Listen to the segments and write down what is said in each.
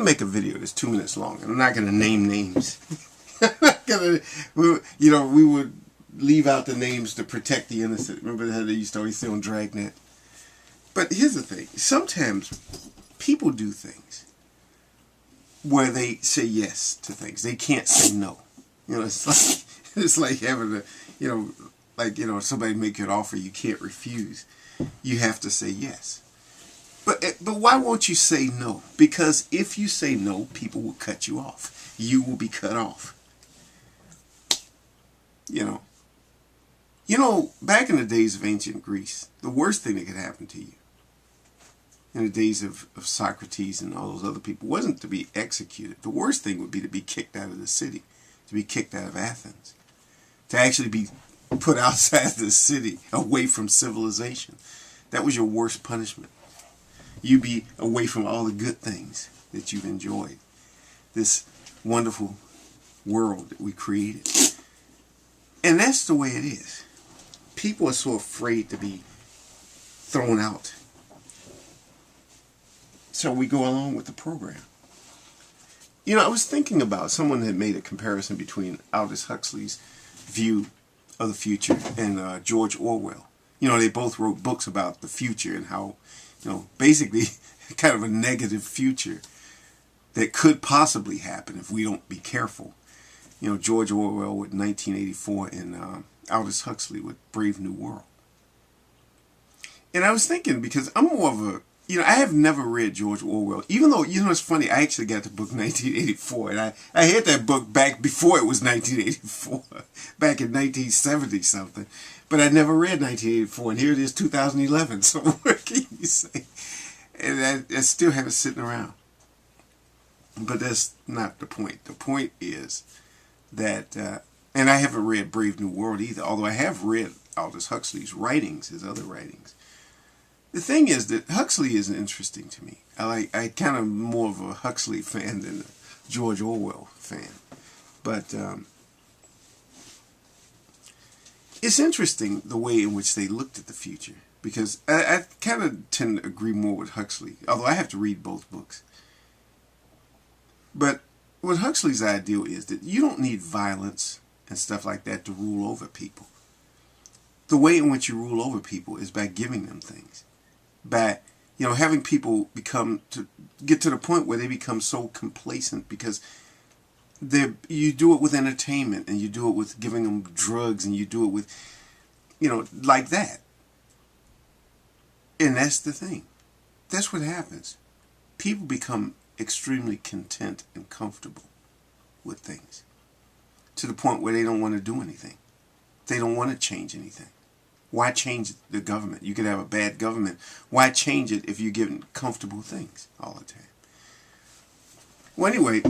make a video that's 2 minutes long, and I'm not going to name names. I'm not gonna, we would leave out the names to protect the innocent. Remember how they used to always say on Dragnet? But here's the thing. Sometimes people do things where they say yes to things. They can't say no. It's like having somebody make you an offer you can't refuse. You have to say yes. But why won't you say no? Because if you say no, people will cut you off. You will be cut off. Back in the days of ancient Greece, the worst thing that could happen to you, in the days of Socrates and all those other people, wasn't to be executed. The worst thing would be to be kicked out of the city, to be kicked out of Athens, to actually be put outside the city, away from civilization. That was your worst punishment. You'd be away from all the good things that you've enjoyed. This wonderful world that we created. And that's the way it is. People are so afraid to be thrown out. So we go along with the program. I was thinking about, someone had made a comparison between Aldous Huxley's view of the future and George Orwell. They both wrote books about the future and how, basically kind of a negative future that could possibly happen if we don't be careful. George Orwell with 1984 and Aldous Huxley with Brave New World. And I was thinking, because I'm more of a, I have never read George Orwell, even though, it's funny, I actually got the book 1984, and I had that book back before it was 1984, back in 1970 something, but I never read 1984, and here it is 2011, so what can you say? And I still have it sitting around. But that's not the point. The point is that, and I haven't read Brave New World either, although I have read Aldous Huxley's writings, his other writings. The thing is that Huxley is interesting to me. I kind of more of a Huxley fan than a George Orwell fan. But it's interesting the way in which they looked at the future. Because I kind of tend to agree more with Huxley, although I have to read both books. But what Huxley's ideal is that you don't need violence and stuff like that to rule over people. The way in which you rule over people is by giving them things. By, having people get to the point where they become so complacent because you do it with entertainment, and you do it with giving them drugs, and you do it with, like that. And that's the thing. That's what happens. People become extremely content and comfortable with things to the point where they don't want to do anything. They don't want to change anything. Why change the government? You could have a bad government. Why change it if you're given comfortable things all the time? Well, anyway,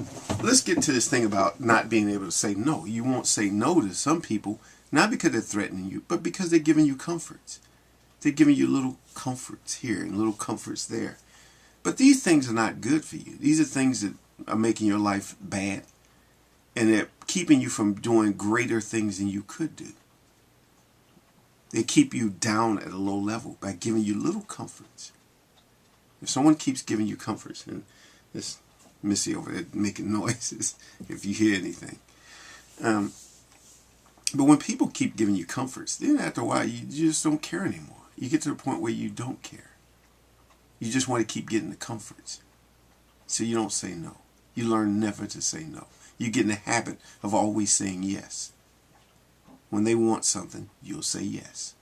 let's get to this thing about not being able to say no. You won't say no to some people, not because they're threatening you, but because they're giving you comforts. They're giving you little comforts here and little comforts there. But these things are not good for you. These are things that are making your life bad, and they're keeping you from doing greater things than you could do. They keep you down at a low level by giving you little comforts. If someone keeps giving you comforts, and this Missy over there making noises if you hear anything. But when people keep giving you comforts, then after a while you just don't care anymore. You get to the point where you don't care. You just want to keep getting the comforts. So you don't say no. You learn never to say no. You get in the habit of always saying yes. When they want something, you'll say yes.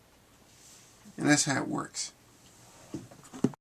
And that's how it works.